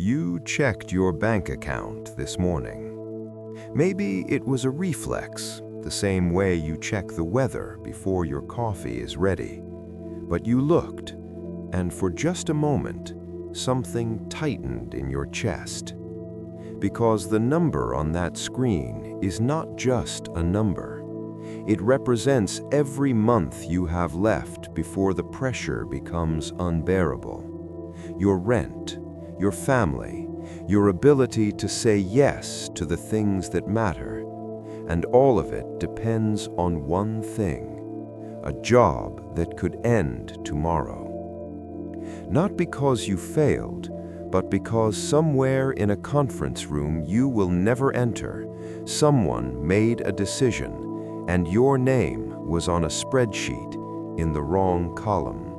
You checked your bank account this morning. Maybe it was a reflex, the same way you check the weather before your coffee is ready. But you looked, and for just a moment, something tightened in your chest. Because the number on that screen is not just a number. It represents every month you have left before the pressure becomes unbearable. Your rent, your family, your ability to say yes to the things that matter. And all of it depends on one thing, a job that could end tomorrow. Not because you failed, but because somewhere in a conference room you will never enter, someone made a decision, and your name was on a spreadsheet in the wrong column.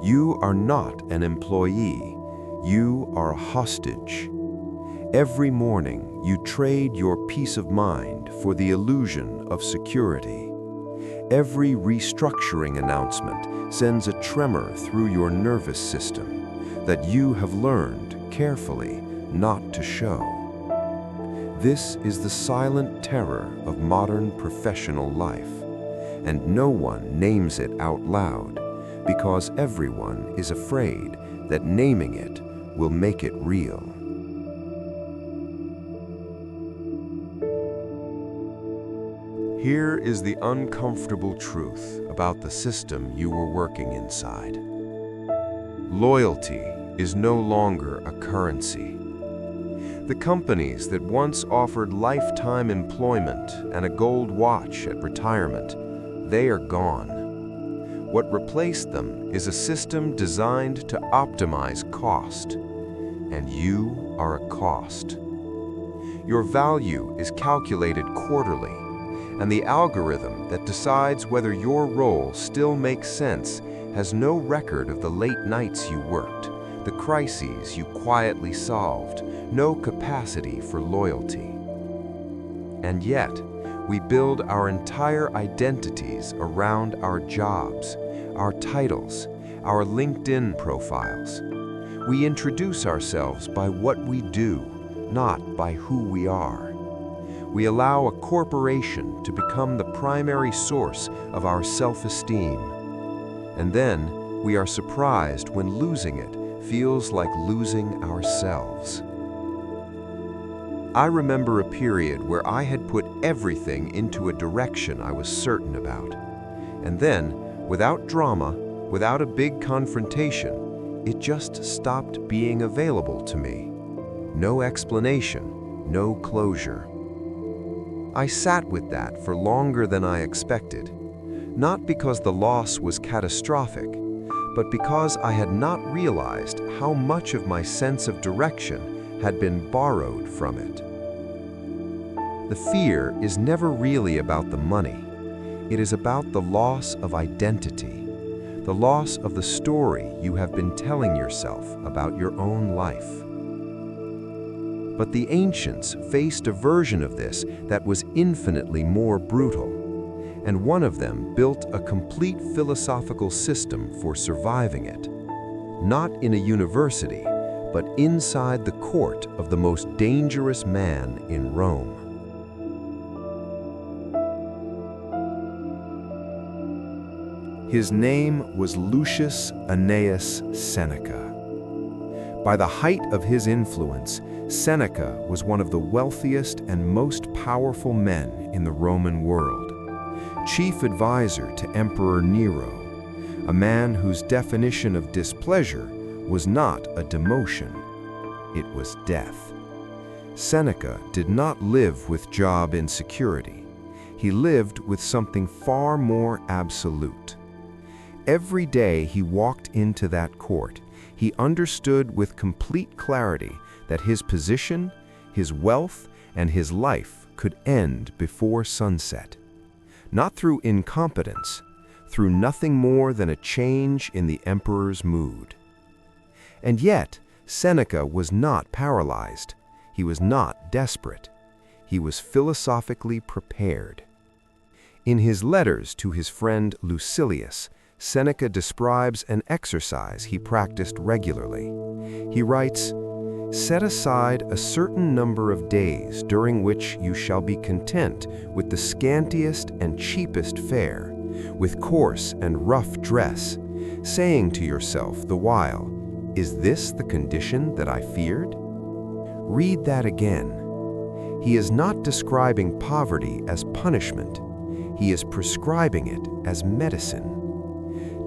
You are not an employee, you are a hostage. Every morning you trade your peace of mind for the illusion of security. Every restructuring announcement sends a tremor through your nervous system that you have learned carefully not to show. This is the silent terror of modern professional life, and no one names it out loud because everyone is afraid that naming it will make it real. Here is the uncomfortable truth about the system you were working inside. Loyalty is no longer a currency. The companies that once offered lifetime employment and a gold watch at retirement, they are gone. What replaced them is a system designed to optimize cost, and you are a cost. Your value is calculated quarterly, and the algorithm that decides whether your role still makes sense has no record of the late nights you worked, the crises you quietly solved, no capacity for loyalty. And yet, we build our entire identities around our jobs, our titles, our LinkedIn profiles. We introduce ourselves by what we do, not by who we are. We allow a corporation to become the primary source of our self-esteem. And then we are surprised when losing it feels like losing ourselves. I remember a period where I had put everything into a direction I was certain about. And then, without drama, without a big confrontation, it just stopped being available to me. No explanation, no closure. I sat with that for longer than I expected, not because the loss was catastrophic, but because I had not realized how much of my sense of direction had been borrowed from it. The fear is never really about the money. It is about the loss of identity, the loss of the story you have been telling yourself about your own life. But the ancients faced a version of this that was infinitely more brutal, and one of them built a complete philosophical system for surviving it, not in a university, but inside the court of the most dangerous man in Rome. His name was Lucius Annaeus Seneca. By the height of his influence, Seneca was one of the wealthiest and most powerful men in the Roman world, chief advisor to Emperor Nero, a man whose definition of displeasure was not a demotion, it was death. Seneca did not live with job insecurity. He lived with something far more absolute. Every day he walked into that court, he understood with complete clarity that his position, his wealth, and his life could end before sunset. Not through incompetence, through nothing more than a change in the emperor's mood. And yet, Seneca was not paralyzed. He was not desperate. He was philosophically prepared. In his letters to his friend Lucilius, Seneca describes an exercise he practiced regularly. He writes, Set aside a certain number of days during which you shall be content with the scantiest and cheapest fare, with coarse and rough dress, saying to yourself the while, "Is this the condition that I feared?" Read that again. He is not describing poverty as punishment. He is prescribing it as medicine.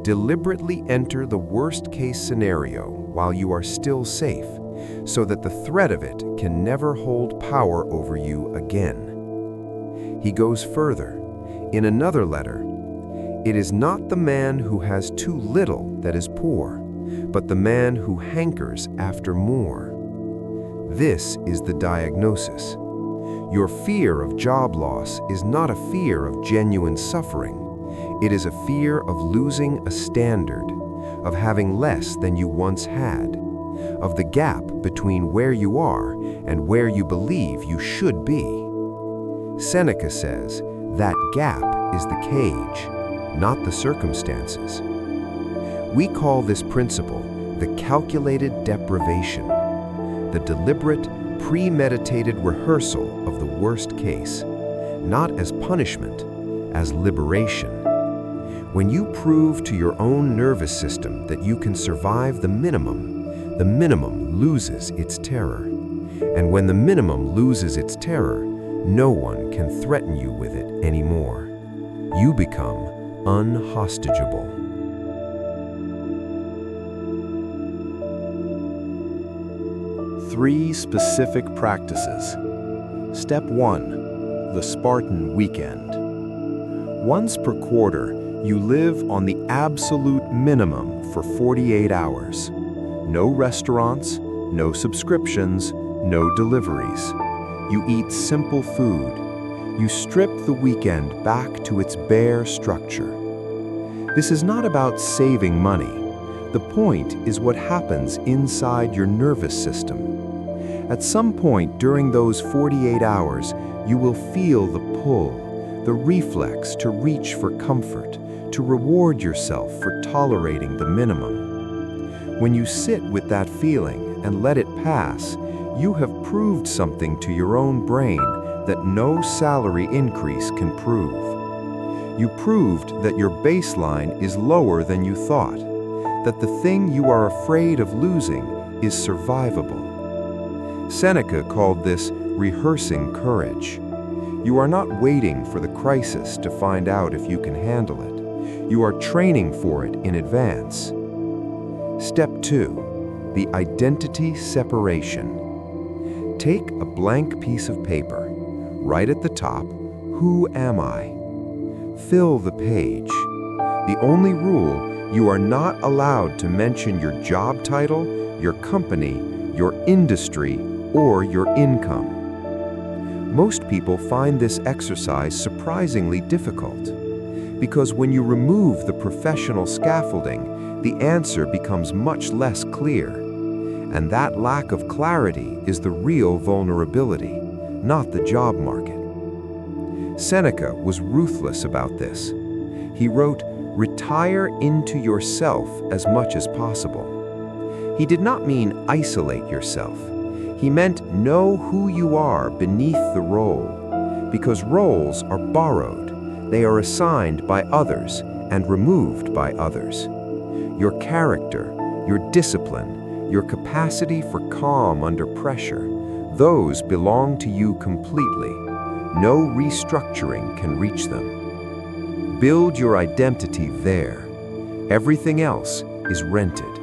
Deliberately enter the worst-case scenario while you are still safe, so that the threat of it can never hold power over you again. He goes further. In another letter, "It is not the man who has too little that is poor, but the man who hankers after more." This is the diagnosis. Your fear of job loss is not a fear of genuine suffering. It is a fear of losing a standard, of having less than you once had, of the gap between where you are and where you believe you should be. Seneca says that gap is the cage, not the circumstances. We call this principle the calculated deprivation, the deliberate, premeditated rehearsal of the worst case, not as punishment, as liberation. When you prove to your own nervous system that you can survive the minimum loses its terror. And when the minimum loses its terror, no one can threaten you with it anymore. You become unhostageable. Three specific practices. Step 1. The Spartan Weekend. Once per quarter, you live on the absolute minimum for 48 hours. No restaurants, no subscriptions, no deliveries. You eat simple food. You strip the weekend back to its bare structure. This is not about saving money. The point is what happens inside your nervous system. At some point during those 48 hours, you will feel the pull, the reflex to reach for comfort, to reward yourself for tolerating the minimum. When you sit with that feeling and let it pass, you have proved something to your own brain that no salary increase can prove. You proved that your baseline is lower than you thought, that the thing you are afraid of losing is survivable. Seneca called this rehearsing courage. You are not waiting for the crisis to find out if you can handle it. You are training for it in advance. Step 2. The identity separation. Take a blank piece of paper. Write at the top, "Who am I?" Fill the page. The only rule, you are not allowed to mention your job title, your company, your industry, or your income. Most people find this exercise surprisingly difficult, because when you remove the professional scaffolding, the answer becomes much less clear. And that lack of clarity is the real vulnerability, not the job market. Seneca was ruthless about this. He wrote, "Retire into yourself as much as possible." He did not mean isolate yourself. He meant know who you are beneath the role, because roles are borrowed. They are assigned by others and removed by others. Your character, your discipline, your capacity for calm under pressure, those belong to you completely. No restructuring can reach them. Build your identity there. Everything else is rented.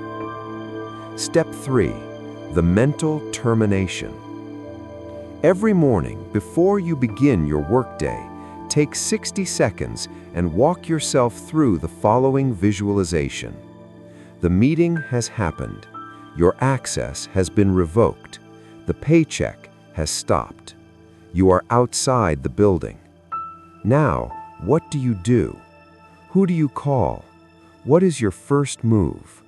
Step 3. The mental termination. Every morning, before you begin your workday, take 60 seconds and walk yourself through the following visualization. The meeting has happened. Your access has been revoked. The paycheck has stopped. You are outside the building. Now, what do you do? Who do you call? What is your first move?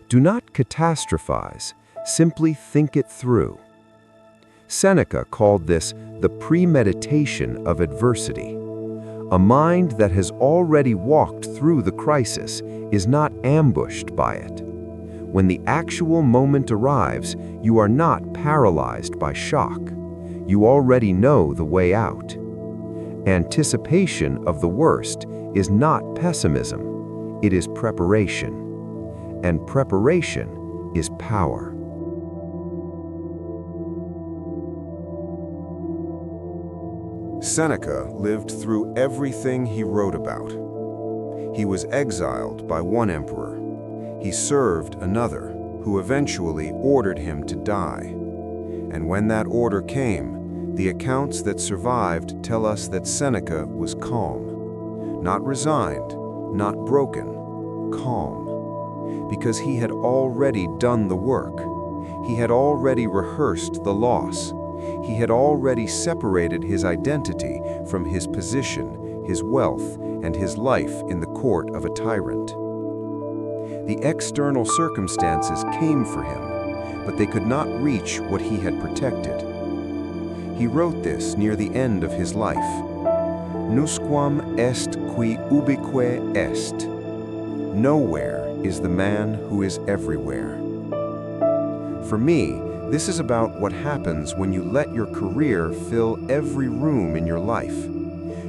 Do not catastrophize. Simply think it through. Seneca called this the premeditation of adversity. A mind that has already walked through the crisis is not ambushed by it. When the actual moment arrives, you are not paralyzed by shock. You already know the way out. Anticipation of the worst is not pessimism, it is preparation. And preparation is power. Seneca lived through everything he wrote about. He was exiled by one emperor. He served another, who eventually ordered him to die. And when that order came, the accounts that survived tell us that Seneca was calm. Not resigned, not broken, calm. Because he had already done the work. He had already rehearsed the loss. He had already separated his identity from his position, his wealth, and his life in the court of a tyrant. The external circumstances came for him, but they could not reach what he had protected. He wrote this near the end of his life. Nusquam est qui ubique est. Nowhere is the man who is everywhere. For me, this is about what happens when you let your career fill every room in your life.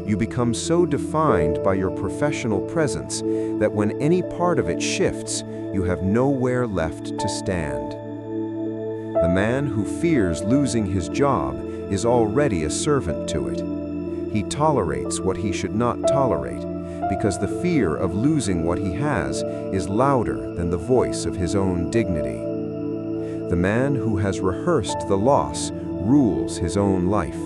You become so defined by your professional presence that when any part of it shifts, you have nowhere left to stand. The man who fears losing his job is already a servant to it. He tolerates what he should not tolerate because the fear of losing what he has is louder than the voice of his own dignity. The man who has rehearsed the loss rules his own life.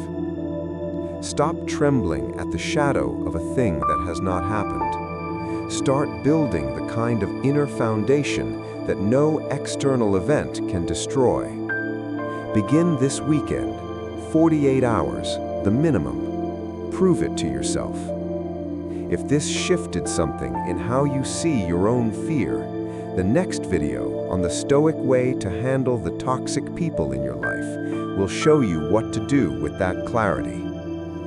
Stop trembling at the shadow of a thing that has not happened. Start building the kind of inner foundation that no external event can destroy. Begin this weekend, 48 hours, the minimum. Prove it to yourself. If this shifted something in how you see your own fear, the next video on the Stoic way to handle the toxic people in your life will show you what to do with that clarity.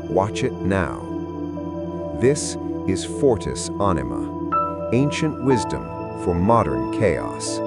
Watch it now. This is Fortis Anima, ancient wisdom for modern chaos.